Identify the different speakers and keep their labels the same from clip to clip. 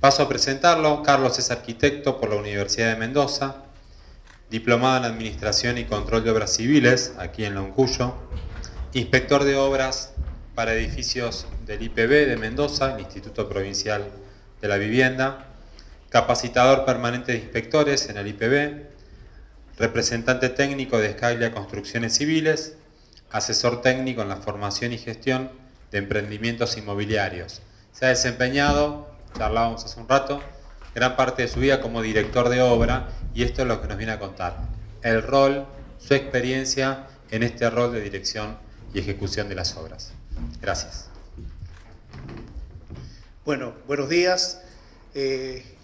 Speaker 1: Paso a presentarlo. Carlos es arquitecto por la Universidad de Mendoza, diplomado en Administración y Control de Obras Civiles, aquí en Loncuyo, inspector de obras para edificios del IPB de Mendoza, el Instituto Provincial de la Vivienda, capacitador permanente de inspectores en el IPB, representante técnico de Scaglia Construcciones Civiles, asesor técnico en la formación y gestión de emprendimientos inmobiliarios. Se ha desempeñado, charlábamos hace un rato, gran parte de su vida como director de obra, y esto es lo que nos viene a contar: el rol, su experiencia en este rol de dirección y ejecución de las obras. Gracias.
Speaker 2: Bueno, buenos días.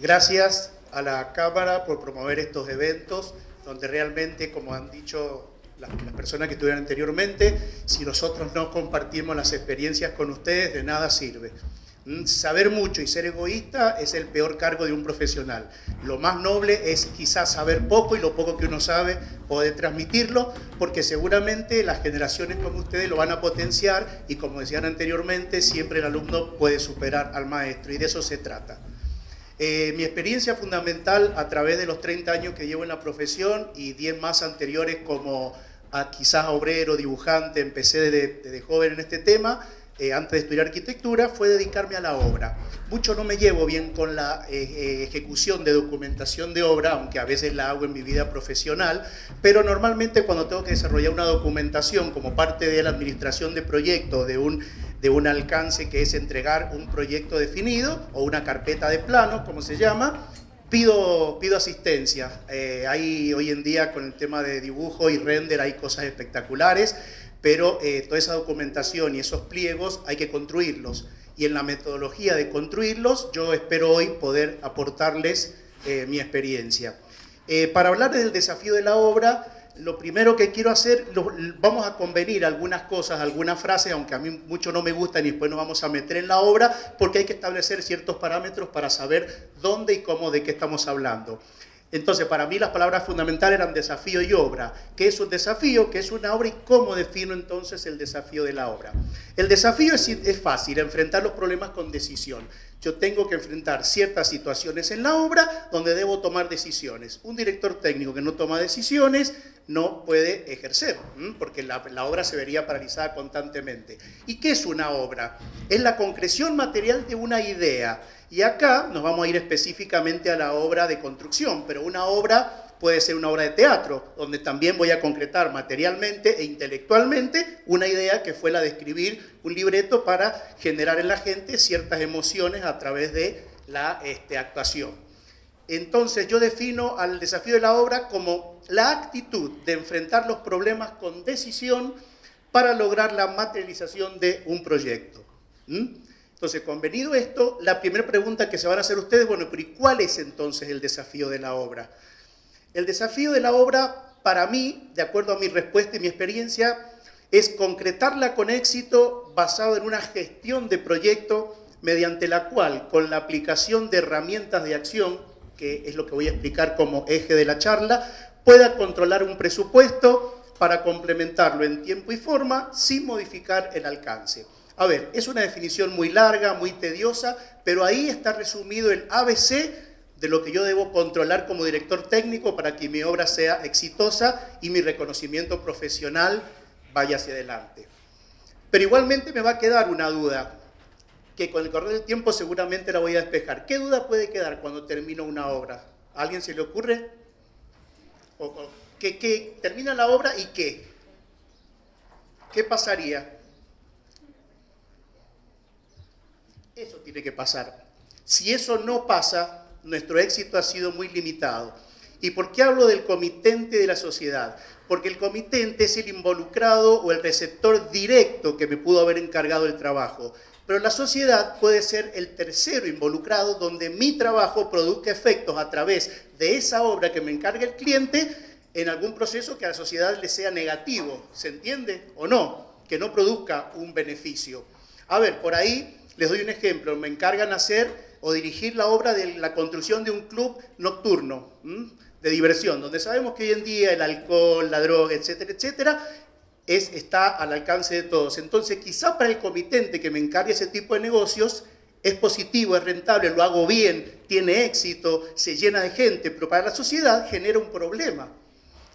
Speaker 2: Gracias a la Cámara por promover estos eventos, donde realmente, como han dicho las personas que estuvieron anteriormente, si nosotros no compartimos las experiencias con ustedes, de nada sirve. Saber mucho y ser egoísta es el peor cargo de un profesional. Lo más noble es quizás saber poco, y lo poco que uno sabe poder transmitirlo, porque seguramente las generaciones como ustedes lo van a potenciar, y como decían anteriormente, siempre el alumno puede superar al maestro, y de eso se trata. Mi experiencia fundamental a través de los 30 años que llevo en la profesión y 10 más anteriores como quizás obrero, dibujante, empecé desde joven en este tema, antes de estudiar arquitectura, fue dedicarme a la obra. Mucho no me llevo bien con la ejecución de documentación de obra, aunque a veces la hago en mi vida profesional, pero normalmente cuando tengo que desarrollar una documentación como parte de la administración de proyecto de un alcance que es entregar un proyecto definido o una carpeta de plano, como se llama, pido asistencia. Hoy en día con el tema de dibujo y render hay cosas espectaculares, pero toda esa documentación y esos pliegos hay que construirlos. Y en la metodología de construirlos, yo espero hoy poder aportarles mi experiencia. Para hablar del desafío de la obra, lo primero que quiero hacer, vamos a convenir algunas cosas, algunas frases, aunque a mí mucho no me gustan y después nos vamos a meter en la obra, porque hay que establecer ciertos parámetros para saber dónde y cómo, de qué estamos hablando. Entonces, para mí las palabras fundamentales eran desafío y obra. ¿Qué es un desafío? ¿Qué es una obra? ¿Y cómo defino entonces el desafío de la obra? El desafío es fácil, enfrentar los problemas con decisión. Yo tengo que enfrentar ciertas situaciones en la obra donde debo tomar decisiones. Un director técnico que no toma decisiones no puede ejercer, porque la obra se vería paralizada constantemente. ¿Y qué es una obra? Es la concreción material de una idea. Y acá nos vamos a ir específicamente a la obra de construcción, pero una obra puede ser una obra de teatro, donde también voy a concretar materialmente e intelectualmente una idea que fue la de escribir un libreto para generar en la gente ciertas emociones a través de la actuación. Entonces yo defino al desafío de la obra como la actitud de enfrentar los problemas con decisión para lograr la materialización de un proyecto. Entonces, convenido esto, la primera pregunta que se van a hacer ustedes, bueno, pero ¿y cuál es entonces el desafío de la obra? El desafío de la obra, para mí, de acuerdo a mi respuesta y mi experiencia, es concretarla con éxito basado en una gestión de proyecto mediante la cual, con la aplicación de herramientas de acción, que es lo que voy a explicar como eje de la charla, pueda controlar un presupuesto para complementarlo en tiempo y forma sin modificar el alcance. A ver, es una definición muy larga, muy tediosa, pero ahí está resumido el ABC de lo que yo debo controlar como director técnico para que mi obra sea exitosa y mi reconocimiento profesional vaya hacia adelante. Pero igualmente me va a quedar una duda, que con el correr del tiempo seguramente la voy a despejar. ¿Qué duda puede quedar cuando termino una obra? ¿A alguien se le ocurre? ¿Que termina la obra y qué? ¿Qué pasaría? Eso tiene que pasar. Si eso no pasa, nuestro éxito ha sido muy limitado. ¿Y por qué hablo del comitente de la sociedad? Porque el comitente es el involucrado o el receptor directo que me pudo haber encargado el trabajo. Pero la sociedad puede ser el tercero involucrado donde mi trabajo produzca efectos a través de esa obra que me encarga el cliente en algún proceso que a la sociedad le sea negativo. ¿Se entiende o no? Que no produzca un beneficio. A ver, por ahí les doy un ejemplo. Me encargan hacer o dirigir la obra de la construcción de un club nocturno de diversión, donde sabemos que hoy en día el alcohol, la droga, etcétera, etcétera, está al alcance de todos. Entonces, quizá para el comitente que me encargue ese tipo de negocios, es positivo, es rentable, lo hago bien, tiene éxito, se llena de gente, pero para la sociedad genera un problema.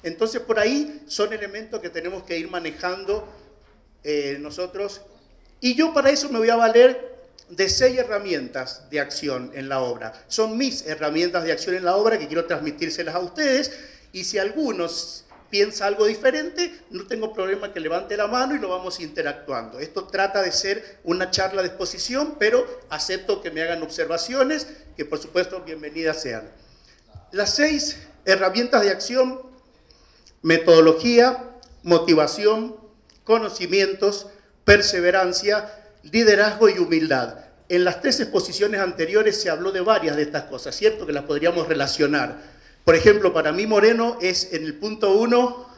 Speaker 2: Entonces, por ahí son elementos que tenemos que ir manejando nosotros. Y yo para eso me voy a valer de 6 herramientas de acción en la obra. Son mis herramientas de acción en la obra que quiero transmitírselas a ustedes, y si algunos piensa algo diferente, no tengo problema que levante la mano y lo vamos interactuando. Esto trata de ser una charla de exposición, pero acepto que me hagan observaciones, que por supuesto bienvenidas sean. Las 6 herramientas de acción: metodología, motivación, conocimientos, perseverancia, liderazgo y humildad. En las 3 exposiciones anteriores se habló de varias de estas cosas, ¿cierto? Que las podríamos relacionar. Por ejemplo, para mí Moreno es en el punto 1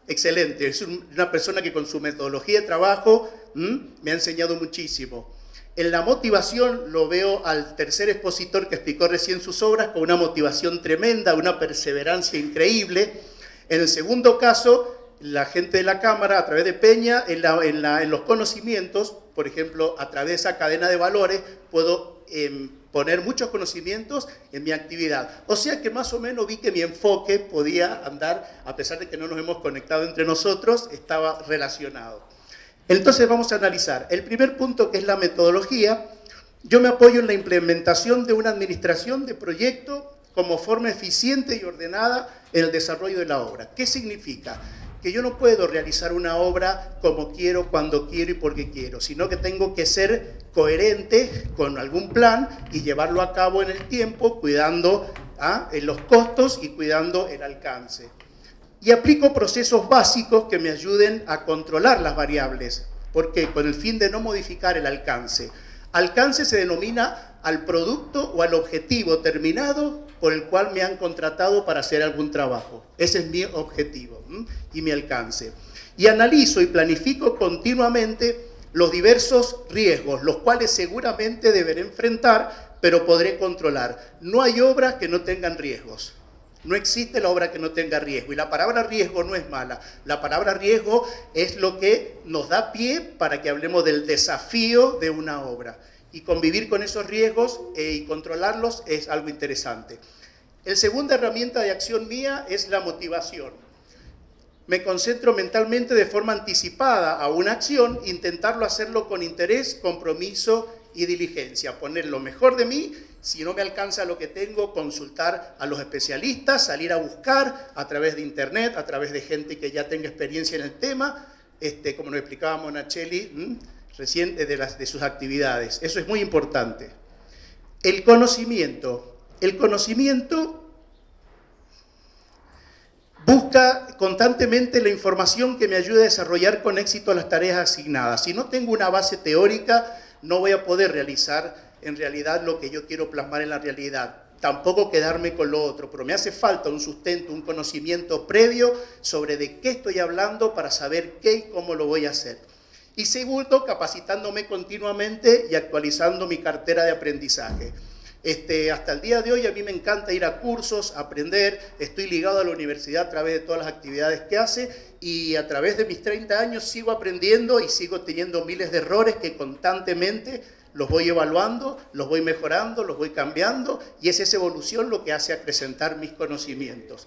Speaker 2: excelente. Es una persona que con su metodología de trabajo me ha enseñado muchísimo. En la motivación lo veo al tercer expositor que explicó recién sus obras con una motivación tremenda, una perseverancia increíble. En el segundo caso, la gente de la Cámara, a través de Peña, en los conocimientos, por ejemplo, a través de esa cadena de valores, puedo poner muchos conocimientos en mi actividad. O sea que más o menos vi que mi enfoque podía andar, a pesar de que no nos hemos conectado entre nosotros, estaba relacionado. Entonces vamos a analizar. El primer punto, que es la metodología. Yo me apoyo en la implementación de una administración de proyecto como forma eficiente y ordenada en el desarrollo de la obra. ¿Qué significa? Que yo no puedo realizar una obra como quiero, cuando quiero y porque quiero, sino que tengo que ser coherente con algún plan y llevarlo a cabo en el tiempo, cuidando los costos y cuidando el alcance. Y aplico procesos básicos que me ayuden a controlar las variables. ¿Por qué? Con el fin de no modificar el alcance. Alcance se denomina al producto o al objetivo terminado por el cual me han contratado para hacer algún trabajo. Ese es mi objetivo y mi alcance. Y analizo y planifico continuamente los diversos riesgos, los cuales seguramente deberé enfrentar, pero podré controlar. No hay obras que no tengan riesgos. No existe la obra que no tenga riesgo. Y la palabra riesgo no es mala. La palabra riesgo es lo que nos da pie para que hablemos del desafío de una obra. Y convivir con esos riesgos y controlarlos es algo interesante. La segunda herramienta de acción mía es la motivación. Me concentro mentalmente de forma anticipada a una acción, intentarlo hacerlo con interés, compromiso y diligencia. Poner lo mejor de mí. Si no me alcanza lo que tengo, consultar a los especialistas, salir a buscar a través de internet, a través de gente que ya tenga experiencia en el tema, como nos explicaba Monachelli recién de sus actividades. Eso es muy importante. El conocimiento. El conocimiento busca constantemente la información que me ayude a desarrollar con éxito las tareas asignadas. Si no tengo una base teórica, no voy a poder realizar en realidad lo que yo quiero plasmar en la realidad. Tampoco quedarme con lo otro, pero me hace falta un sustento, un conocimiento previo sobre de qué estoy hablando para saber qué y cómo lo voy a hacer. Y segundo, capacitándome continuamente y actualizando mi cartera de aprendizaje. Hasta el día de hoy a mí me encanta ir a cursos, aprender, estoy ligado a la universidad a través de todas las actividades que hace y a través de mis 30 años sigo aprendiendo y sigo teniendo miles de errores que constantemente los voy evaluando, los voy mejorando, los voy cambiando y es esa evolución lo que hace acrecentar mis conocimientos.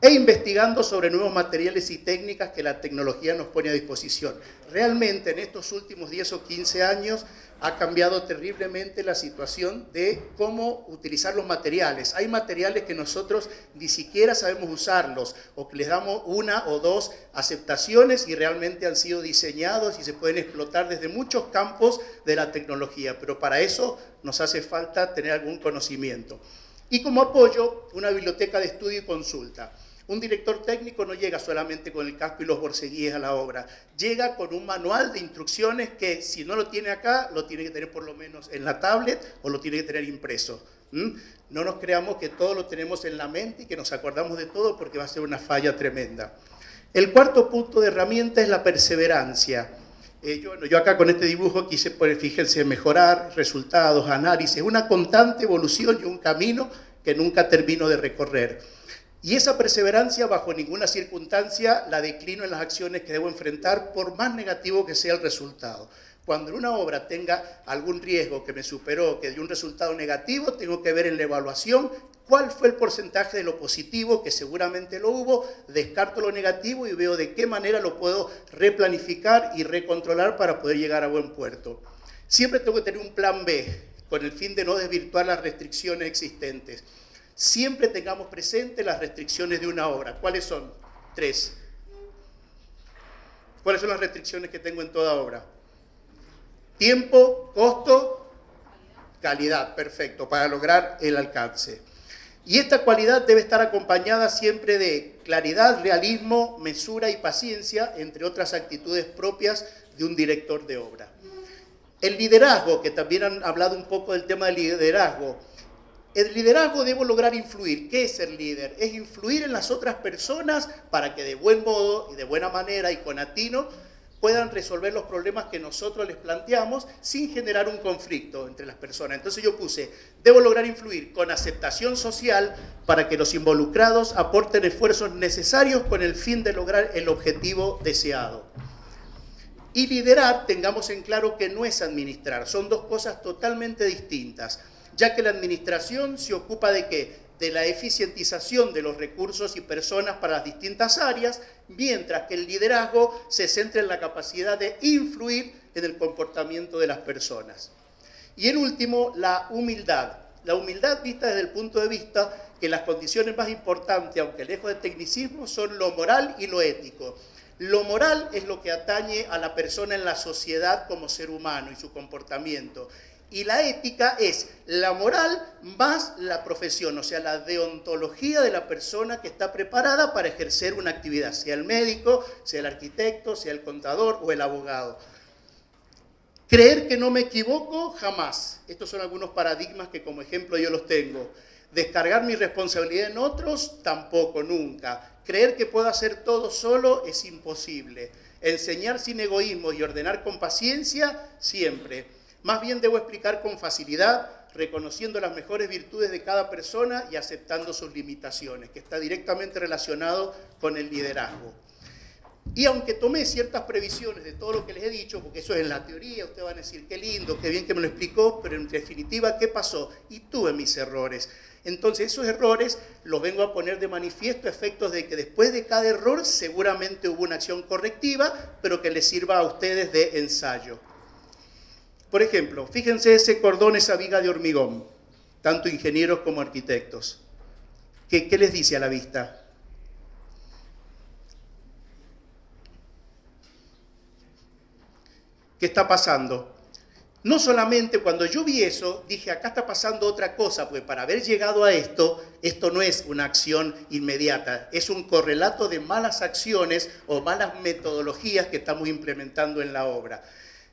Speaker 2: E investigando sobre nuevos materiales y técnicas que la tecnología nos pone a disposición. Realmente en estos últimos 10 o 15 años ha cambiado terriblemente la situación de cómo utilizar los materiales. Hay materiales que nosotros ni siquiera sabemos usarlos o que les damos una o dos aceptaciones y realmente han sido diseñados y se pueden explotar desde muchos campos de la tecnología, pero para eso nos hace falta tener algún conocimiento. Y como apoyo, una biblioteca de estudio y consulta. Un director técnico no llega solamente con el casco y los borceguíes a la obra, llega con un manual de instrucciones que si no lo tiene acá, lo tiene que tener por lo menos en la tablet o lo tiene que tener impreso. No nos creamos que todo lo tenemos en la mente y que nos acordamos de todo porque va a ser una falla tremenda. El cuarto punto de herramienta es la perseverancia. Yo acá con este dibujo quise, fíjense, mejorar resultados, análisis, una constante evolución y un camino que nunca termino de recorrer. Y esa perseverancia bajo ninguna circunstancia la declino en las acciones que debo enfrentar por más negativo que sea el resultado. Cuando en una obra tenga algún riesgo que me superó, que dio un resultado negativo, tengo que ver en la evaluación cuál fue el porcentaje de lo positivo, que seguramente lo hubo, descarto lo negativo y veo de qué manera lo puedo replanificar y recontrolar para poder llegar a buen puerto. Siempre tengo que tener un plan B, con el fin de no desvirtuar las restricciones existentes. Siempre tengamos presente las restricciones de una obra. ¿Cuáles son? 3. ¿Cuáles son las restricciones que tengo en toda obra? Tiempo, costo, calidad. Perfecto, para lograr el alcance. Y esta cualidad debe estar acompañada siempre de claridad, realismo, mesura y paciencia, entre otras actitudes propias de un director de obra. El liderazgo, que también han hablado un poco del tema del liderazgo. El liderazgo debo lograr influir. ¿Qué es ser líder? Es influir en las otras personas para que de buen modo y de buena manera y con atino puedan resolver los problemas que nosotros les planteamos sin generar un conflicto entre las personas. Entonces yo puse, debo lograr influir con aceptación social para que los involucrados aporten esfuerzos necesarios con el fin de lograr el objetivo deseado. Y liderar, tengamos en claro que no es administrar, son dos cosas totalmente distintas, ya que la administración se ocupa de ¿qué? De la eficientización de los recursos y personas para las distintas áreas, mientras que el liderazgo se centra en la capacidad de influir en el comportamiento de las personas. Y el último, la humildad. La humildad vista desde el punto de vista que las condiciones más importantes, aunque lejos de tecnicismo, son lo moral y lo ético. Lo moral es lo que atañe a la persona en la sociedad como ser humano y su comportamiento. Y la ética es la moral más la profesión, o sea, la deontología de la persona que está preparada para ejercer una actividad, sea el médico, sea el arquitecto, sea el contador o el abogado. Creer que no me equivoco, jamás. Estos son algunos paradigmas que como ejemplo yo los tengo. Descargar mi responsabilidad en otros, tampoco, nunca. Creer que puedo hacer todo solo es imposible. Enseñar sin egoísmo y ordenar con paciencia, siempre. Más bien debo explicar con facilidad, reconociendo las mejores virtudes de cada persona y aceptando sus limitaciones, que está directamente relacionado con el liderazgo. Y aunque tomé ciertas previsiones de todo lo que les he dicho, porque eso es en la teoría, ustedes van a decir, qué lindo, qué bien que me lo explicó, pero en definitiva, ¿qué pasó? Y tuve mis errores. Entonces, esos errores los vengo a poner de manifiesto a efectos de que después de cada error seguramente hubo una acción correctiva, pero que les sirva a ustedes de ensayo. Por ejemplo, fíjense ese cordón, esa viga de hormigón, tanto ingenieros como arquitectos. ¿Qué les dice a la vista? ¿Qué está pasando? No solamente cuando yo vi eso, dije, acá está pasando otra cosa, pues para haber llegado a esto no es una acción inmediata, es un correlato de malas acciones o malas metodologías que estamos implementando en la obra.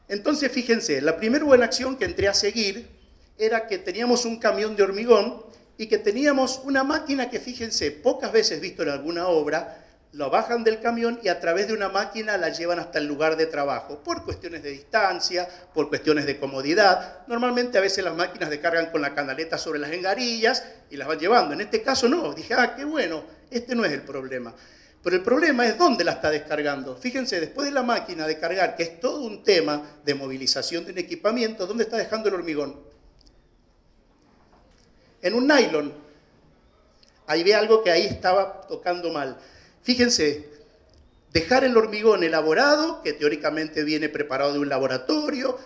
Speaker 2: Entonces, fíjense, la primera buena acción que entré a seguir era que teníamos un camión de hormigón y que teníamos una máquina que, fíjense, pocas veces visto en alguna obra, lo bajan del camión y a través de una máquina la llevan hasta el lugar de trabajo, por cuestiones de distancia, por cuestiones de comodidad. Normalmente a veces las máquinas descargan con la canaleta sobre las engarillas y las van llevando. En este caso no, dije, qué bueno, este no es el problema. Pero el problema es dónde la está descargando. Fíjense, después de la máquina de cargar, que es todo un tema de movilización de un equipamiento, ¿dónde está dejando el hormigón? En un nylon. Ahí ve algo que ahí estaba tocando mal. Fíjense, dejar el hormigón elaborado, que teóricamente viene preparado de un laboratorio,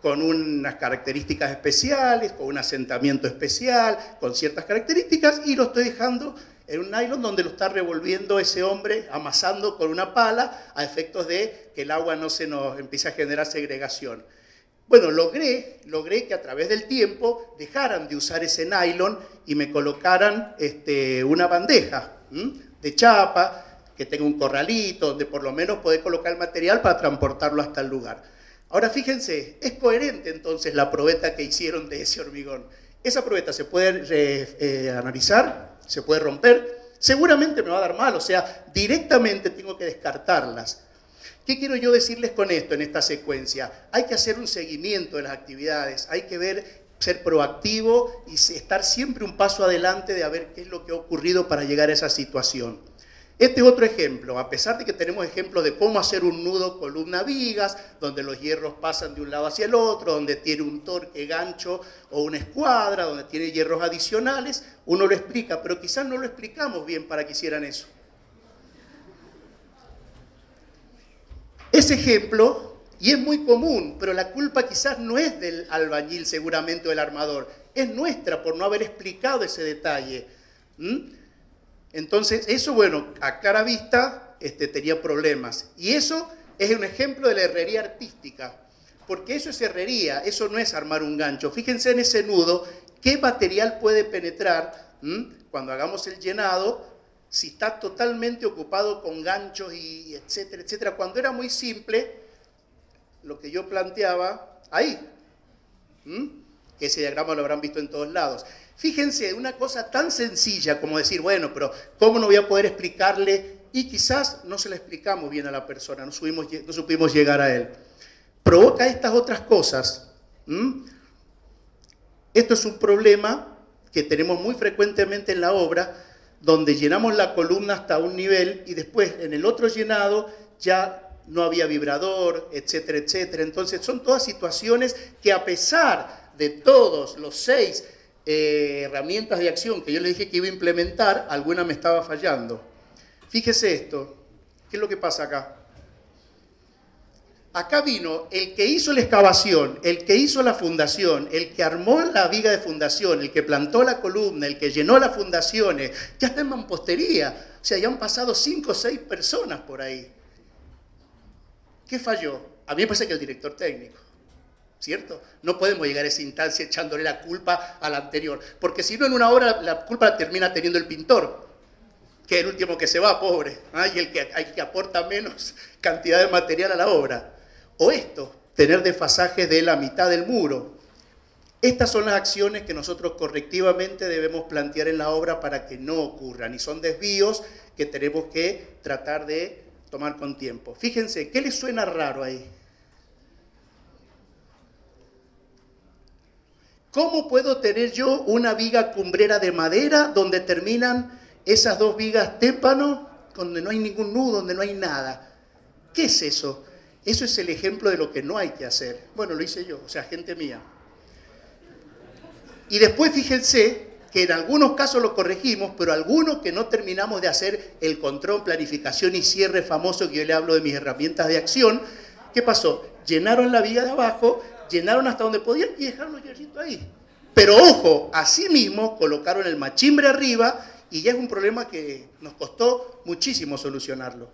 Speaker 2: con unas características especiales, con un asentamiento especial, con ciertas características, y lo estoy dejando en un nylon donde lo está revolviendo ese hombre, amasando con una pala, a efectos de que el agua no se nos empiece a generar segregación. Bueno, logré que a través del tiempo dejaran de usar ese nylon y me colocaran una bandeja de chapa, que tenga un corralito, donde por lo menos poder colocar el material para transportarlo hasta el lugar. Ahora fíjense, es coherente entonces la probeta que hicieron de ese hormigón. Esa probeta se puede analizar, se puede romper, seguramente me va a dar mal, o sea, directamente tengo que descartarlas. ¿Qué quiero yo decirles con esto en esta secuencia? Hay que hacer un seguimiento de las actividades, hay que ver, ser proactivo y estar siempre un paso adelante de a ver qué es lo que ha ocurrido para llegar a esa situación. Este es otro ejemplo, a pesar de que tenemos ejemplos de cómo hacer un nudo columna-vigas, donde los hierros pasan de un lado hacia el otro, donde tiene un torque, gancho o una escuadra, donde tiene hierros adicionales, uno lo explica, pero quizás no lo explicamos bien para que hicieran eso. Ese ejemplo, y es muy común, pero la culpa quizás no es del albañil seguramente o del armador, es nuestra por no haber explicado ese detalle. Entonces, eso, bueno, a clara vista tenía problemas. Y eso es un ejemplo de la herrería artística, porque eso es herrería, eso no es armar un gancho. Fíjense en ese nudo, qué material puede penetrar cuando hagamos el llenado, si está totalmente ocupado con ganchos y etcétera, etcétera. Cuando era muy simple, lo que yo planteaba ahí, que ese diagrama lo habrán visto en todos lados. Fíjense, una cosa tan sencilla como decir, bueno, pero ¿cómo no voy a poder explicarle? Y quizás no se la explicamos bien a la persona, no supimos llegar a él. Provoca estas otras cosas. Esto es un problema que tenemos muy frecuentemente en la obra, donde llenamos la columna hasta un nivel y después en el otro llenado ya no había vibrador, etcétera, etcétera. Entonces son todas situaciones que a pesar de todos los 6 herramientas de acción que yo le dije que iba a implementar, alguna me estaba fallando. Fíjese esto, ¿qué es lo que pasa acá? Acá vino el que hizo la excavación, el que hizo la fundación, el que armó la viga de fundación, el que plantó la columna, el que llenó las fundaciones, ya está en mampostería. O sea, ya han pasado 5 o 6 personas por ahí. ¿Qué falló? A mí me parece que el director técnico. ¿Cierto? No podemos llegar a esa instancia echándole la culpa al anterior, porque si no en una obra la culpa la termina teniendo el pintor, que es el último que se va, pobre, y el que aporta menos cantidad de material a la obra. O esto, tener desfasajes de la mitad del muro. Estas son las acciones que nosotros correctivamente debemos plantear en la obra para que no ocurran, y son desvíos que tenemos que tratar de tomar con tiempo. Fíjense, ¿qué les suena raro ahí? ¿Cómo puedo tener yo una viga cumbrera de madera donde terminan esas 2 vigas témpano, donde no hay ningún nudo, donde no hay nada? ¿Qué es eso? Eso es el ejemplo de lo que no hay que hacer. Bueno, lo hice yo, o sea, gente mía. Y después fíjense que en algunos casos lo corregimos, pero algunos que no terminamos de hacer el control, planificación y cierre famoso que yo le hablo de mis herramientas de acción. ¿Qué pasó? Llenaron la viga de abajo, llenaron hasta donde podían y dejaron los hierritos ahí. Pero ojo, asimismo colocaron el machimbre arriba y ya es un problema que nos costó muchísimo solucionarlo.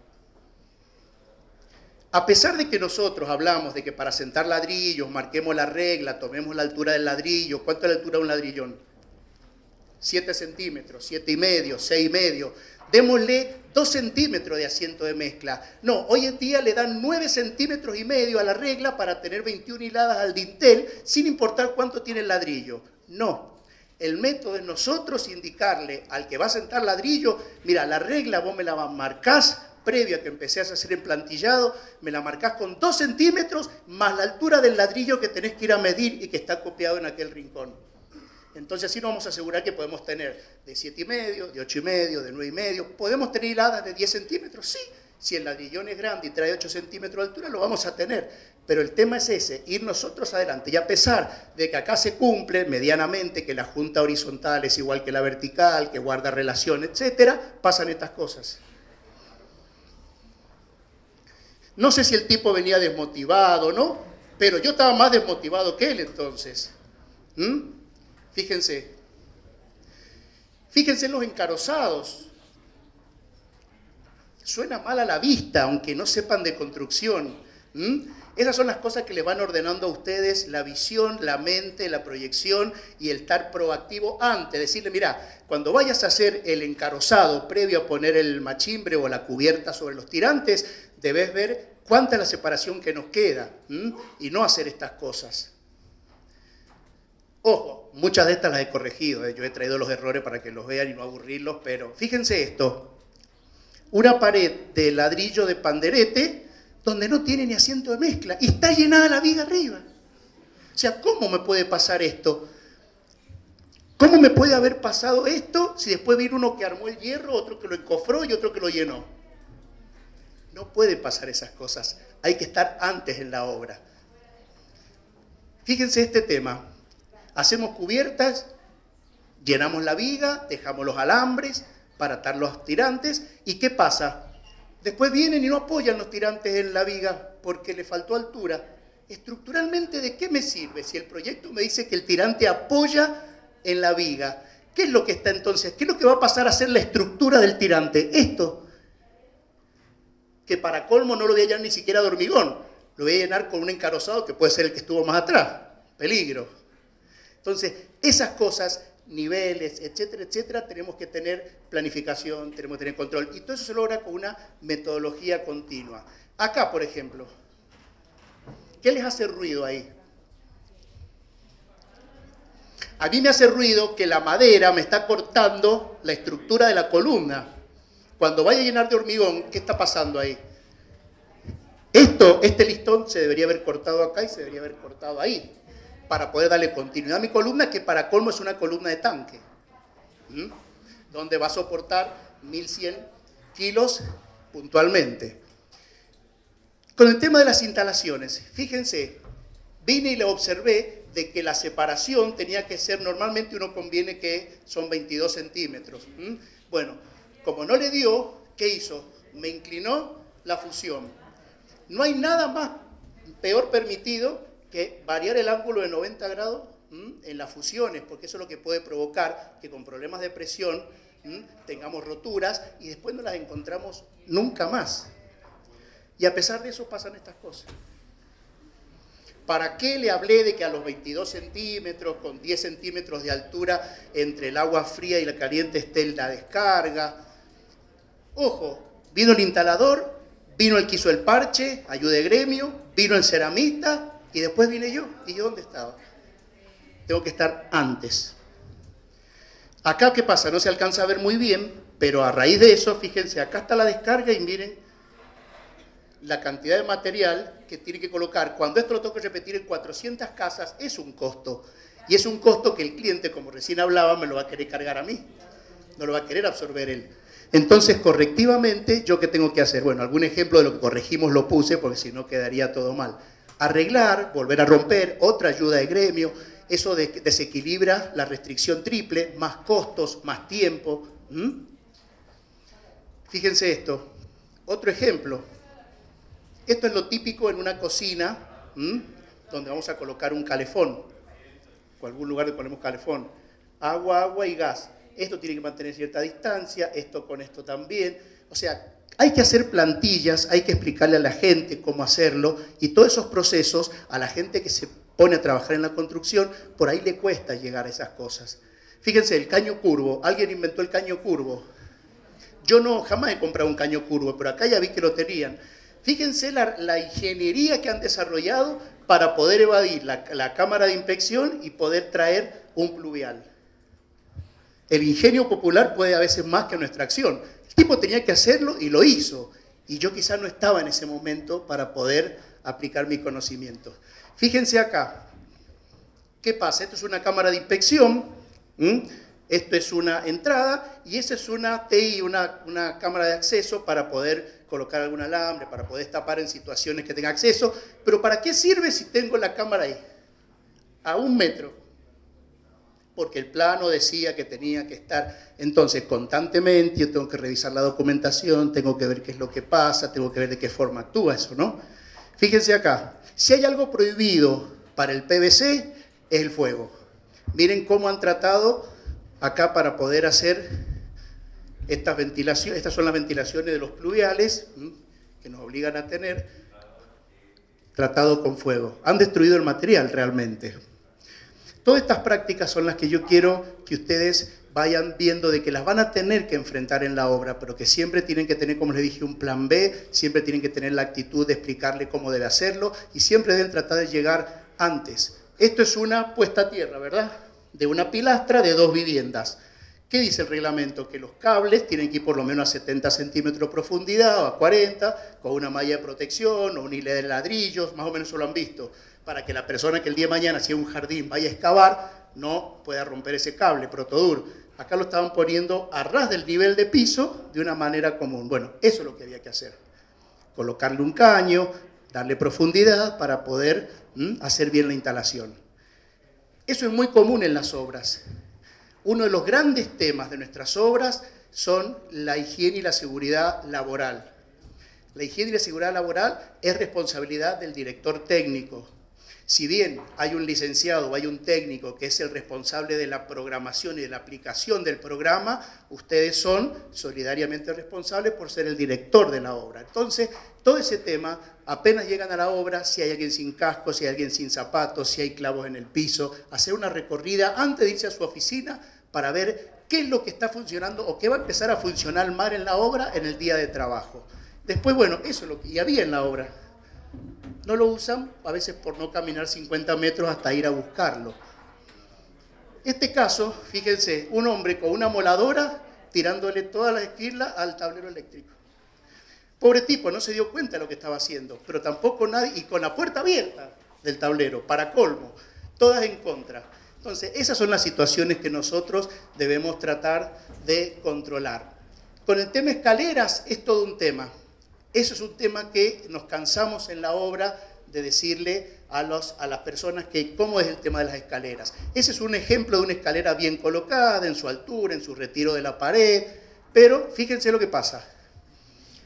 Speaker 2: A pesar de que nosotros hablamos de que para sentar ladrillos marquemos la regla, tomemos la altura del ladrillo, ¿cuánto es la altura de un ladrillón? 7 centímetros, 7,5, 6,5. Démosle 2 centímetros de asiento de mezcla. No, hoy en día le dan 9,5 centímetros a la regla para tener 21 hiladas al dintel, sin importar cuánto tiene el ladrillo. No, el método es nosotros indicarle al que va a sentar ladrillo, mira, la regla vos me la marcás previo a que empecé a hacer emplantillado, me la marcás con 2 centímetros más la altura del ladrillo que tenés que ir a medir y que está copiado en aquel rincón. Entonces así nos vamos a asegurar que podemos tener de 7,5, de 8,5, de 9,5. ¿Podemos tener hiladas de 10 centímetros? Sí. Si el ladrillón es grande y trae 8 centímetros de altura, lo vamos a tener. Pero el tema es ese, ir nosotros adelante. Y a pesar de que acá se cumple medianamente que la junta horizontal es igual que la vertical, que guarda relación, etcétera, pasan estas cosas. No sé si el tipo venía desmotivado, ¿no? Pero yo estaba más desmotivado que él entonces. Fíjense en los encarozados. Suena mal a la vista, aunque no sepan de construcción. Esas son las cosas que le van ordenando a ustedes la visión, la mente, la proyección y el estar proactivo antes. Decirle, mira, cuando vayas a hacer el encarozado previo a poner el machimbre o la cubierta sobre los tirantes, debes ver cuánta es la separación que nos queda y no hacer estas cosas. Ojo, muchas de estas las he corregido, yo he traído los errores para que los vean y no aburrirlos, pero fíjense esto, una pared de ladrillo de panderete donde no tiene ni asiento de mezcla y está llenada la viga arriba. O sea, ¿cómo me puede pasar esto? ¿Cómo me puede haber pasado esto si después vino uno que armó el hierro, otro que lo encofró y otro que lo llenó? No pueden pasar esas cosas. Hay que estar antes en la obra. Fíjense este tema. Hacemos cubiertas, llenamos la viga, dejamos los alambres para atar los tirantes. ¿Y qué pasa? Después vienen y no apoyan los tirantes en la viga porque le faltó altura. Estructuralmente, ¿de qué me sirve si el proyecto me dice que el tirante apoya en la viga? ¿Qué es lo que está entonces? ¿Qué es lo que va a pasar a ser la estructura del tirante? Esto, que para colmo no lo voy a llenar ni siquiera de hormigón, lo voy a llenar con un encarozado que puede ser el que estuvo más atrás. Peligro. Entonces, esas cosas, niveles, etcétera, etcétera, tenemos que tener planificación, tenemos que tener control. Y todo eso se logra con una metodología continua. Acá, por ejemplo, ¿qué les hace ruido ahí? A mí me hace ruido que la madera me está cortando la estructura de la columna. Cuando vaya a llenar de hormigón, ¿qué está pasando ahí? Este listón se debería haber cortado acá y se debería haber cortado ahí, para poder darle continuidad a mi columna, que para colmo es una columna de tanque, donde va a soportar 1100 kilos puntualmente. Con el tema de las instalaciones, fíjense, vine y le observé de que la separación tenía que ser, normalmente uno conviene que son 22 centímetros. Bueno, como no le dio, ¿qué hizo? Me inclinó la fusión. No hay nada más peor permitido que variar el ángulo de 90 grados en las fusiones, porque eso es lo que puede provocar que con problemas de presión tengamos roturas y después no las encontramos nunca más. Y a pesar de eso pasan estas cosas. ¿Para qué le hablé de que a los 22 centímetros, con 10 centímetros de altura entre el agua fría y la caliente esté la descarga? Ojo, vino el instalador, vino el que hizo el parche, ayuda de gremio, vino el ceramista y después vine yo. ¿Y yo dónde estaba? Tengo que estar antes. Acá, ¿qué pasa? No se alcanza a ver muy bien, pero a raíz de eso, fíjense, acá está la descarga y miren la cantidad de material que tiene que colocar. Cuando esto lo tengo que repetir en 400 casas, es un costo. Y es un costo que el cliente, como recién hablaba, me lo va a querer cargar a mí. No lo va a querer absorber él. Entonces, correctivamente, ¿yo qué tengo que hacer? Bueno, algún ejemplo de lo que corregimos lo puse, porque si no quedaría todo mal. Arreglar, volver a romper, otra ayuda de gremio, eso desequilibra la restricción triple, más costos, más tiempo. Fíjense esto, otro ejemplo. Esto es lo típico en una cocina, donde vamos a colocar un calefón, o algún lugar donde ponemos calefón. Agua y gas. Esto tiene que mantener cierta distancia, esto con esto también. O sea, hay que hacer plantillas, hay que explicarle a la gente cómo hacerlo, y todos esos procesos, a la gente que se pone a trabajar en la construcción, por ahí le cuesta llegar a esas cosas. Fíjense, el caño curvo, alguien inventó el caño curvo. Yo jamás he comprado un caño curvo, pero acá ya vi que lo tenían. Fíjense la ingeniería que han desarrollado para poder evadir la cámara de inspección y poder traer un pluvial. El ingenio popular puede a veces más que nuestra acción. El tipo tenía que hacerlo y lo hizo. Y yo quizás no estaba en ese momento para poder aplicar mi conocimiento. Fíjense acá. ¿Qué pasa? Esto es una cámara de inspección. Esto es una entrada y esa es una TI, una cámara de acceso para poder colocar algún alambre, para poder tapar en situaciones que tenga acceso. Pero ¿para qué sirve si tengo la cámara ahí? A 1 metro. Porque el plano decía que tenía que estar. Entonces, constantemente yo tengo que revisar la documentación, tengo que ver qué es lo que pasa, tengo que ver de qué forma actúa eso, ¿no? Fíjense acá, si hay algo prohibido para el PVC, es el fuego. Miren cómo han tratado acá para poder hacer estas ventilaciones. Estas son las ventilaciones de los pluviales, que nos obligan a tener tratado con fuego. Han destruido el material realmente. Todas estas prácticas son las que yo quiero que ustedes vayan viendo de que las van a tener que enfrentar en la obra, pero que siempre tienen que tener, como les dije, un plan B, siempre tienen que tener la actitud de explicarle cómo debe hacerlo y siempre deben tratar de llegar antes. Esto es una puesta a tierra, ¿verdad? De una pilastra de 2 viviendas. ¿Qué dice el reglamento? Que los cables tienen que ir por lo menos a 70 centímetros de profundidad o a 40, con una malla de protección o un hilo de ladrillos, más o menos eso lo han visto, para que la persona que el día de mañana, si es un jardín, vaya a excavar, no pueda romper ese cable, Protodur. Acá lo estaban poniendo a ras del nivel de piso de una manera común. Bueno, eso es lo que había que hacer. Colocarle un caño, darle profundidad para poder hacer bien la instalación. Eso es muy común en las obras. Uno de los grandes temas de nuestras obras son la higiene y la seguridad laboral. La higiene y la seguridad laboral es responsabilidad del director técnico. Si bien hay un licenciado o hay un técnico que es el responsable de la programación y de la aplicación del programa, ustedes son solidariamente responsables por ser el director de la obra. Entonces, todo ese tema, apenas llegan a la obra, si hay alguien sin casco, si hay alguien sin zapatos, si hay clavos en el piso, hacer una recorrida antes de irse a su oficina para ver qué es lo que está funcionando o qué va a empezar a funcionar mal en la obra en el día de trabajo. Después, bueno, eso es lo que había en la obra. No lo usan, a veces por no caminar 50 metros hasta ir a buscarlo. Este caso, fíjense, un hombre con una moladora tirándole todas las esquirlas al tablero eléctrico. Pobre tipo, no se dio cuenta de lo que estaba haciendo, pero tampoco nadie, y con la puerta abierta del tablero, para colmo, todas en contra. Entonces, esas son las situaciones que nosotros debemos tratar de controlar. Con el tema escaleras es todo un tema. Eso es un tema que nos cansamos en la obra de decirle a las personas que cómo es el tema de las escaleras. Ese es un ejemplo de una escalera bien colocada, en su altura, en su retiro de la pared, pero fíjense lo que pasa.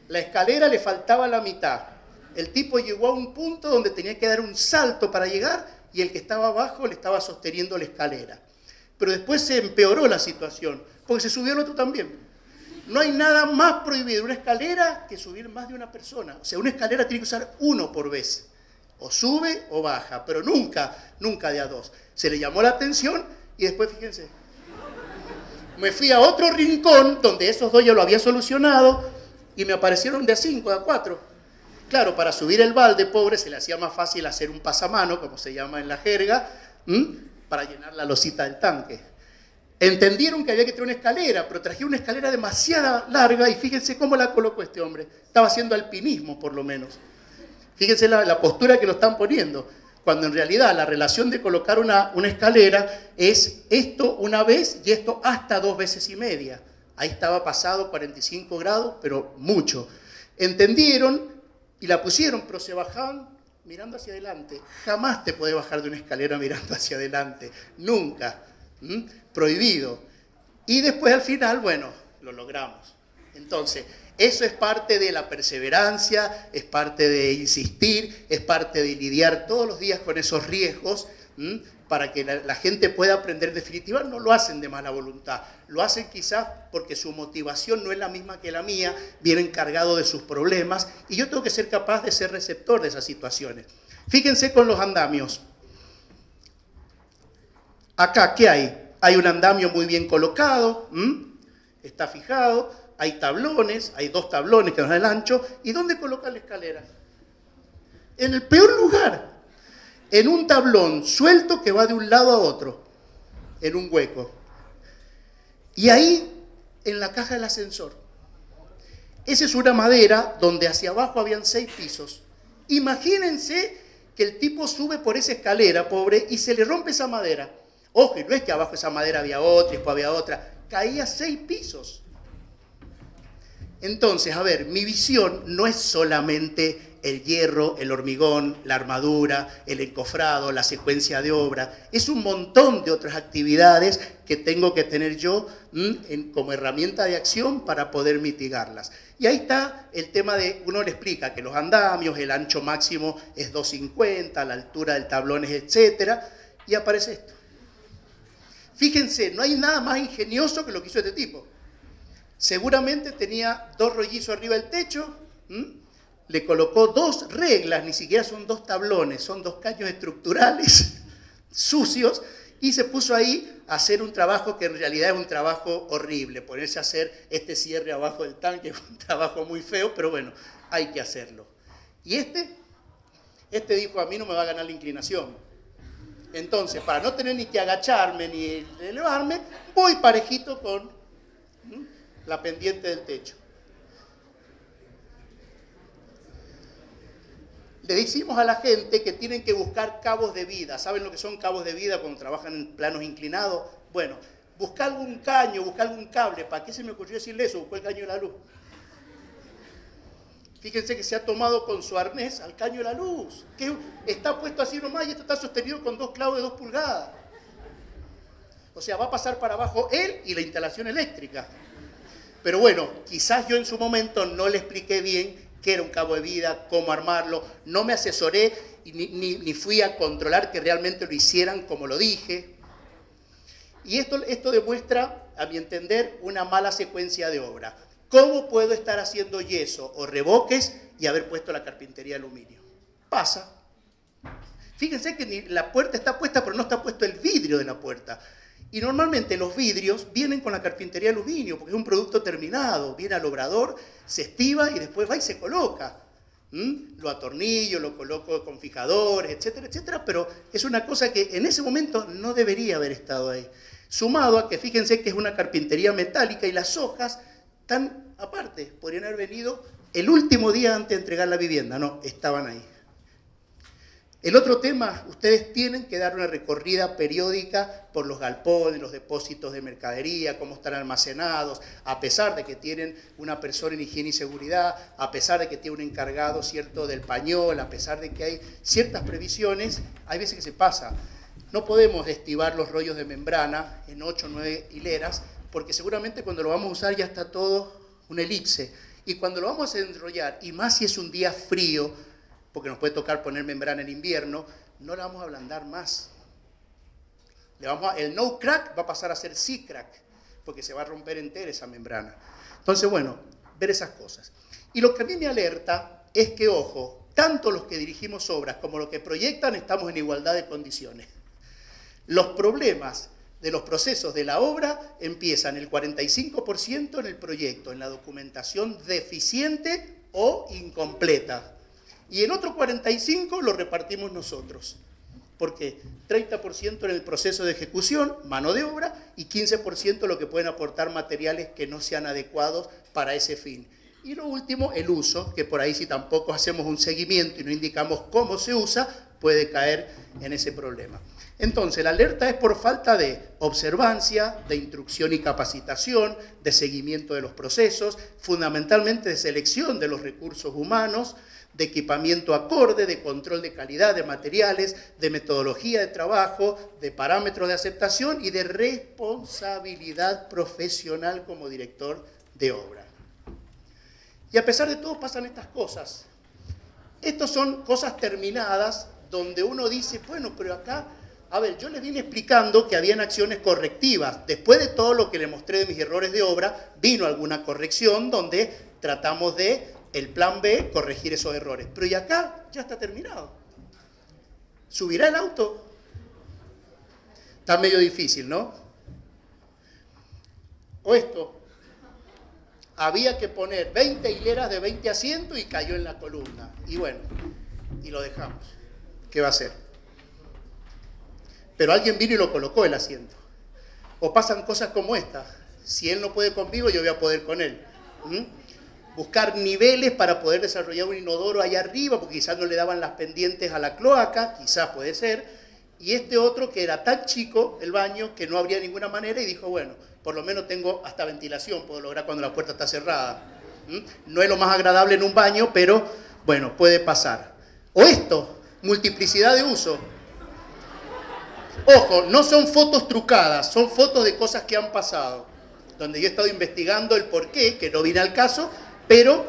Speaker 2: La escalera le faltaba la mitad. El tipo llegó a un punto donde tenía que dar un salto para llegar y el que estaba abajo le estaba sosteniendo la escalera. Pero después se empeoró la situación, porque se subió el otro también. No hay nada más prohibido en una escalera que subir más de una persona. O sea, una escalera tiene que usar uno por vez. O sube o baja, pero nunca de a dos. Se le llamó la atención y después, fíjense, me fui a otro rincón donde esos dos ya lo había solucionado y me aparecieron de a 5, de a 4. Claro, para subir el balde, pobre, se le hacía más fácil hacer un pasamano, como se llama en la jerga, para llenar la losita del tanque. Entendieron que había que traer una escalera, pero trajeron una escalera demasiado larga y fíjense cómo la colocó este hombre. Estaba haciendo alpinismo, por lo menos. Fíjense la postura que lo están poniendo, cuando en realidad la relación de colocar una escalera es esto una vez y esto hasta 2 veces y media. Ahí estaba pasado 45 grados, pero mucho. Entendieron y la pusieron, pero se bajaban mirando hacia adelante. Jamás te podés bajar de una escalera mirando hacia adelante, nunca. Prohibido. Y después al final, bueno, lo logramos. Entonces, eso es parte de la perseverancia, es parte de insistir, es parte de lidiar todos los días con esos riesgos, para que la gente pueda aprender. En definitiva, no lo hacen de mala voluntad, lo hacen quizás porque su motivación no es la misma que la mía, vienen cargados de sus problemas, y yo tengo que ser capaz de ser receptor de esas situaciones. Fíjense con los andamios. Acá, ¿qué hay? Hay un andamio muy bien colocado, está fijado, hay tablones, hay 2 tablones que nos dan el ancho. ¿Y dónde colocan la escalera? En el peor lugar, en un tablón suelto que va de un lado a otro, en un hueco. Y ahí, en la caja del ascensor. Esa es una madera donde hacia abajo habían 6 pisos. Imagínense que el tipo sube por esa escalera, pobre, y se le rompe esa madera. Ojo, y no es que abajo de esa madera había otra y después había otra. Caía 6 pisos. Entonces, a ver, mi visión no es solamente el hierro, el hormigón, la armadura, el encofrado, la secuencia de obra. Es un montón de otras actividades que tengo que tener yo como herramienta de acción para poder mitigarlas. Y ahí está el tema de, uno le explica que los andamios, el ancho máximo es 2,50, la altura del tablón es etcétera, y aparece esto. Fíjense, no hay nada más ingenioso que lo que hizo este tipo. Seguramente tenía 2 rollizos arriba del techo, le colocó 2 reglas, ni siquiera son 2 tablones, son 2 caños estructurales sucios, y se puso ahí a hacer un trabajo que en realidad es un trabajo horrible. Ponerse a hacer este cierre abajo del tanque es un trabajo muy feo, pero bueno, hay que hacerlo. Y este dijo, a mí no me va a ganar la inclinación. Entonces, para no tener ni que agacharme ni elevarme, voy parejito con la pendiente del techo. le decimos a la gente que tienen que buscar cabos de vida. ¿Saben lo que son cabos de vida cuando trabajan en planos inclinados? Bueno, buscar algún caño, buscar algún cable. ¿Para qué se me ocurrió decirle eso? Buscó el caño de la luz. Fíjense que se ha tomado con su arnés al caño de la luz, que está puesto así nomás y esto está sostenido con 2 clavos de 2 pulgadas. O sea, va a pasar para abajo él y la instalación eléctrica. Pero bueno, quizás yo en su momento no le expliqué bien qué era un cabo de vida, cómo armarlo, no me asesoré ni fui a controlar que realmente lo hicieran como lo dije. Y esto demuestra, a mi entender, una mala secuencia de obra. ¿Cómo puedo estar haciendo yeso o revoques y haber puesto la carpintería de aluminio? Pasa. Fíjense que la puerta está puesta, pero no está puesto el vidrio de la puerta. Y normalmente los vidrios vienen con la carpintería de aluminio, porque es un producto terminado. Viene al obrador, se estiba y después va y se coloca. Lo atornillo, lo coloco con fijadores, etcétera, etcétera. Pero es una cosa que en ese momento no debería haber estado ahí. Sumado a que fíjense que es una carpintería metálica y las hojas están aparte. Podrían haber venido el último día antes de entregar la vivienda. No, estaban ahí. El otro tema, ustedes tienen que dar una recorrida periódica por los galpones, los depósitos de mercadería, cómo están almacenados, a pesar de que tienen una persona en higiene y seguridad, a pesar de que tiene un encargado cierto del pañol, a pesar de que hay ciertas previsiones, hay veces que se pasa. No podemos estivar los rollos de membrana en 8 o 9 hileras, porque seguramente cuando lo vamos a usar ya está todo una elipse. Y cuando lo vamos a enrollar, y más si es un día frío, porque nos puede tocar poner membrana en invierno, no la vamos a ablandar más. El no crack va a pasar a ser sí crack, porque se va a romper entera esa membrana. Entonces, bueno, ver esas cosas. Y lo que a mí me alerta es que, ojo, tanto los que dirigimos obras como los que proyectan estamos en igualdad de condiciones. Los problemas de los procesos de la obra empiezan el 45% en el proyecto, en la documentación deficiente o incompleta. Y el otro 45% lo repartimos nosotros. Porque 30% en el proceso de ejecución, mano de obra, y 15% lo que pueden aportar materiales que no sean adecuados para ese fin. Y lo último, el uso, que por ahí si tampoco hacemos un seguimiento y no indicamos cómo se usa, puede caer en ese problema. Entonces, la alerta es por falta de observancia, de instrucción y capacitación, de seguimiento de los procesos, fundamentalmente de selección de los recursos humanos, de equipamiento acorde, de control de calidad de materiales, de metodología de trabajo, de parámetros de aceptación y de responsabilidad profesional como director de obra. Y a pesar de todo pasan estas cosas. Estas son cosas terminadas donde uno dice, bueno, pero acá, a ver, yo les vine explicando que habían acciones correctivas. Después de todo lo que les mostré de mis errores de obra, vino alguna corrección donde tratamos de el plan B, corregir esos errores. Pero y acá ya está terminado. ¿Subirá el auto? Está medio difícil, ¿no? O esto. Había que poner 20 hileras de 20 asientos y cayó en la columna. Y bueno, y lo dejamos. ¿Qué va a hacer? Pero alguien vino y lo colocó el asiento. O pasan cosas como esta. Si él no puede conmigo, yo voy a poder con él. Buscar niveles para poder desarrollar un inodoro allá arriba, porque quizás no le daban las pendientes a la cloaca, quizás puede ser, y este otro que era tan chico, el baño, que no habría ninguna manera, y dijo, bueno, por lo menos tengo hasta ventilación, puedo lograr cuando la puerta está cerrada. No es lo más agradable en un baño, pero bueno, puede pasar. O esto, multiplicidad de uso. Ojo, no son fotos trucadas, son fotos de cosas que han pasado, donde yo he estado investigando el porqué, que no viene al caso, pero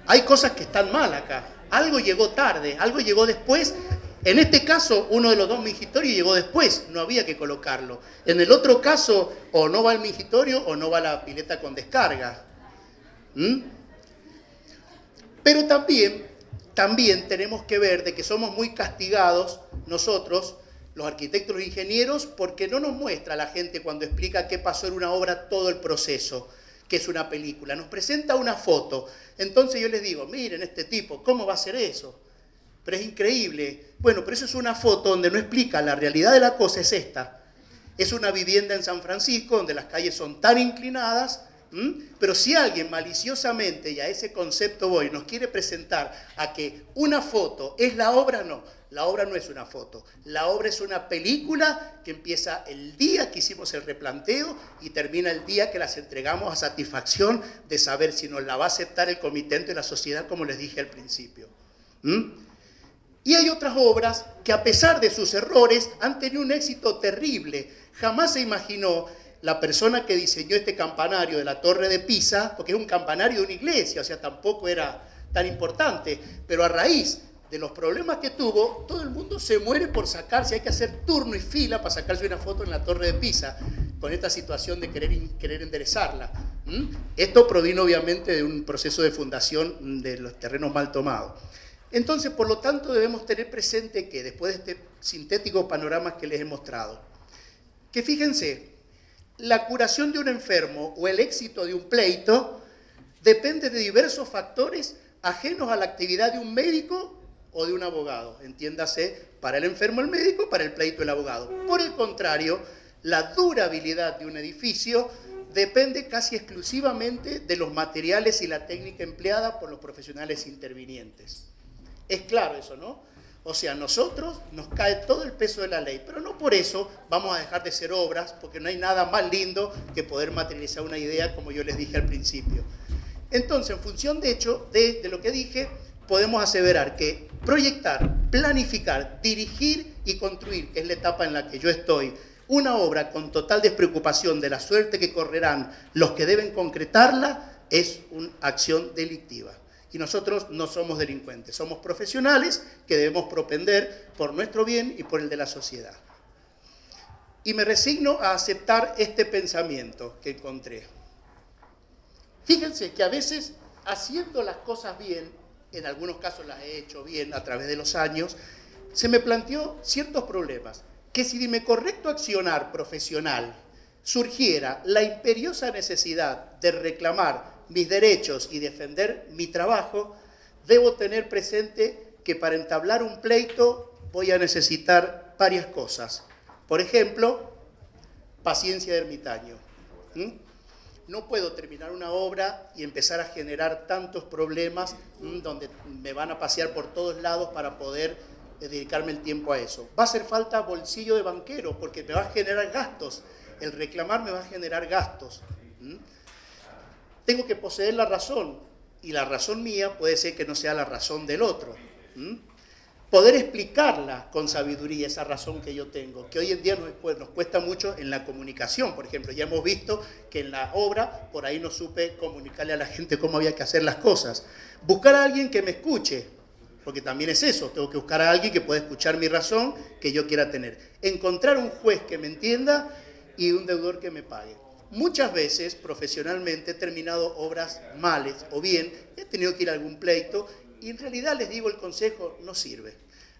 Speaker 2: hay cosas que están mal acá. Algo llegó tarde, algo llegó después. En este caso, uno de los dos mingitorios llegó después, no había que colocarlo. En el otro caso, o no va el mingitorio o no va la pileta con descarga. Pero también tenemos que ver de que somos muy castigados nosotros, los arquitectos y ingenieros, porque no nos muestra a la gente cuando explica qué pasó en una obra todo el proceso, que es una película. Nos presenta una foto. Entonces yo les digo, miren este tipo, ¿cómo va a ser eso? Pero es increíble. Bueno, pero eso es una foto donde no explica, la realidad de la cosa es esta. Es una vivienda en San Francisco donde las calles son tan inclinadas Pero si alguien maliciosamente, y a ese concepto voy, nos quiere presentar a que una foto es la obra, no. La obra no es una foto. La obra es una película que empieza el día que hicimos el replanteo y termina el día que las entregamos a satisfacción de saber si nos la va a aceptar el comitente de la sociedad, como les dije al principio. Y hay otras obras que, a pesar de sus errores, han tenido un éxito terrible. Jamás se imaginó la persona que diseñó este campanario de la Torre de Pisa, porque es un campanario de una iglesia, o sea, tampoco era tan importante, pero a raíz de los problemas que tuvo, todo el mundo se muere por sacarse, hay que hacer turno y fila para sacarse una foto en la Torre de Pisa, con esta situación de querer enderezarla. Esto provino obviamente de un proceso de fundación de los terrenos mal tomados. Entonces, por lo tanto, debemos tener presente que, después de este sintético panorama que les he mostrado, que fíjense, la curación de un enfermo o el éxito de un pleito depende de diversos factores ajenos a la actividad de un médico o de un abogado. Entiéndase, para el enfermo el médico, para el pleito el abogado. Por el contrario, la durabilidad de un edificio depende casi exclusivamente de los materiales y la técnica empleada por los profesionales intervinientes. Es claro eso, ¿no? O sea, a nosotros nos cae todo el peso de la ley, pero no por eso vamos a dejar de ser obras, porque no hay nada más lindo que poder materializar una idea, como yo les dije al principio. Entonces, en función de lo que dije, podemos aseverar que proyectar, planificar, dirigir y construir, que es la etapa en la que yo estoy, una obra con total despreocupación de la suerte que correrán los que deben concretarla, es una acción delictiva. Y nosotros no somos delincuentes, somos profesionales que debemos propender por nuestro bien y por el de la sociedad. Y me resigno a aceptar este pensamiento que encontré. Fíjense que a veces, haciendo las cosas bien, en algunos casos las he hecho bien a través de los años, se me planteó ciertos problemas. Que si de mi correcto accionar profesional surgiera la imperiosa necesidad de reclamar mis derechos y defender mi trabajo, debo tener presente que para entablar un pleito voy a necesitar varias cosas. Por ejemplo, paciencia de ermitaño. No puedo terminar una obra y empezar a generar tantos problemas donde me van a pasear por todos lados para poder dedicarme el tiempo a eso. Va a hacer falta bolsillo de banquero porque me va a generar gastos. El reclamar me va a generar gastos. Tengo que poseer la razón, y la razón mía puede ser que no sea la razón del otro. Poder explicarla con sabiduría, esa razón que yo tengo, que hoy en día nos cuesta mucho en la comunicación. Por ejemplo, ya hemos visto que en la obra, por ahí no supe comunicarle a la gente cómo había que hacer las cosas. Buscar a alguien que me escuche, porque también es eso, tengo que buscar a alguien que pueda escuchar mi razón que yo quiera tener. Encontrar un juez que me entienda y un deudor que me pague. Muchas veces, profesionalmente, he terminado obras males o bien, he tenido que ir a algún pleito y en realidad les digo, el consejo no sirve.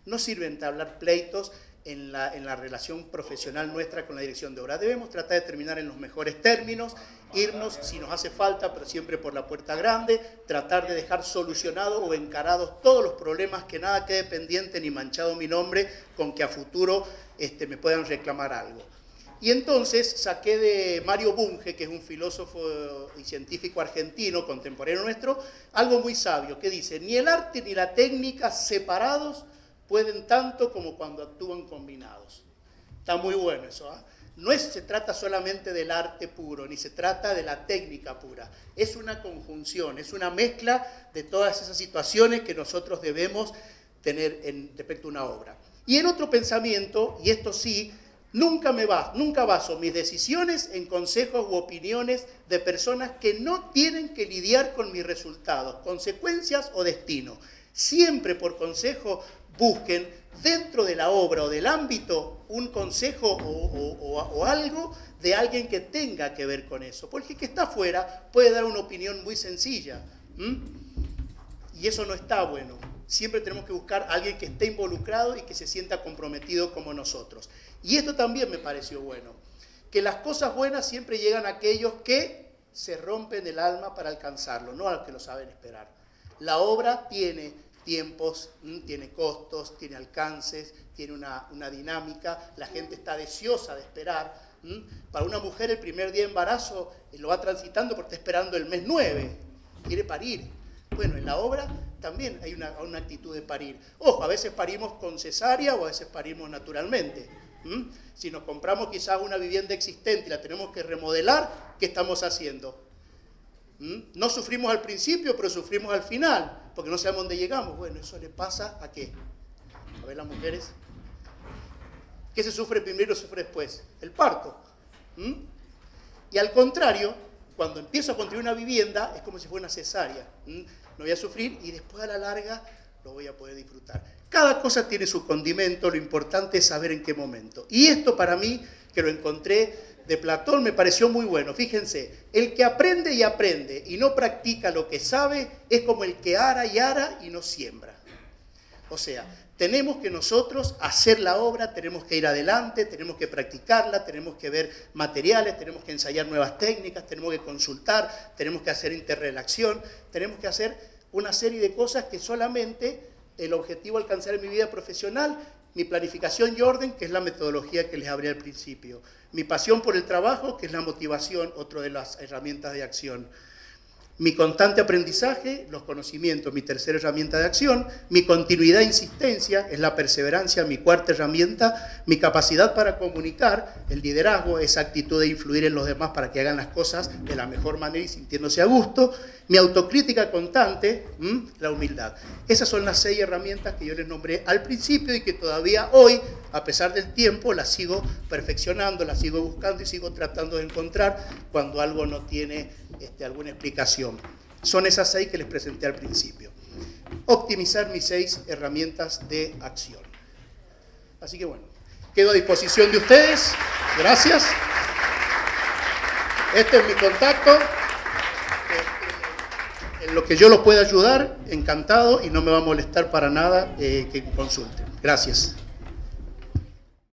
Speaker 2: No sirve entablar pleitos en la relación profesional nuestra con la dirección de obra. Debemos tratar de terminar en los mejores términos, irnos si nos hace falta, pero siempre por la puerta grande, tratar de dejar solucionados o encarados todos los problemas, que nada quede pendiente ni manchado mi nombre con que a futuro me puedan reclamar algo. Y entonces saqué de Mario Bunge, que es un filósofo y científico argentino contemporáneo nuestro, algo muy sabio, que dice: ni el arte ni la técnica separados pueden tanto como cuando actúan combinados. Está muy bueno eso, ¿eh? No se trata solamente del arte puro, ni se trata de la técnica pura. Es una conjunción, es una mezcla de todas esas situaciones que nosotros debemos tener respecto a una obra. Y en otro pensamiento, y esto sí, nunca baso mis decisiones en consejos u opiniones de personas que no tienen que lidiar con mis resultados, consecuencias o destino. Siempre por consejo busquen dentro de la obra o del ámbito un consejo o algo de alguien que tenga que ver con eso. Porque el que está afuera puede dar una opinión muy sencilla. Y eso no está bueno. Siempre tenemos que buscar a alguien que esté involucrado y que se sienta comprometido como nosotros. Y esto también me pareció bueno, que las cosas buenas siempre llegan a aquellos que se rompen el alma para alcanzarlo, no a los que lo saben esperar. La obra tiene tiempos, tiene costos, tiene alcances, tiene una dinámica, la gente está deseosa de esperar. Para una mujer el primer día de embarazo lo va transitando porque está esperando el mes 9, quiere parir. Bueno, en la obra también hay una actitud de parir. Ojo, a veces parimos con cesárea o a veces parimos naturalmente. Si nos compramos quizás una vivienda existente y la tenemos que remodelar, ¿qué estamos haciendo? No sufrimos al principio, pero sufrimos al final, porque no sabemos dónde llegamos. Bueno, ¿eso le pasa a qué? A ver, las mujeres. ¿Qué se sufre primero y sufre después? El parto. Y al contrario, cuando empiezo a construir una vivienda, es como si fuera una cesárea. No voy a sufrir y después a la larga lo voy a poder disfrutar. Cada cosa tiene su condimento, lo importante es saber en qué momento. Y esto para mí, que lo encontré de Platón, me pareció muy bueno. Fíjense, el que aprende y aprende y no practica lo que sabe es como el que ara y no siembra. O sea, tenemos que nosotros hacer la obra, tenemos que ir adelante, tenemos que practicarla, tenemos que ver materiales, tenemos que ensayar nuevas técnicas, tenemos que consultar, tenemos que hacer interrelación, tenemos que hacer una serie de cosas que solamente el objetivo alcanzar en mi vida profesional, mi planificación y orden, que es la metodología que les hablé al principio, mi pasión por el trabajo, que es la motivación, otra de las herramientas de acción. Mi constante aprendizaje, los conocimientos, mi tercera herramienta de acción, mi continuidad e insistencia, es la perseverancia, mi cuarta herramienta, mi capacidad para comunicar, el liderazgo, esa actitud de influir en los demás para que hagan las cosas de la mejor manera y sintiéndose a gusto, mi autocrítica constante, la humildad. Esas son las 6 herramientas que yo les nombré al principio y que todavía hoy, a pesar del tiempo, las sigo perfeccionando, las sigo buscando y sigo tratando de encontrar cuando algo no tiene alguna explicación. Son esas 6 que les presenté al principio. Optimizar mis 6 herramientas de acción. Así que bueno, quedo a disposición de ustedes. Gracias. Este es mi contacto. En lo que yo los pueda ayudar, encantado, y no me va a molestar para nada que consulten. Gracias.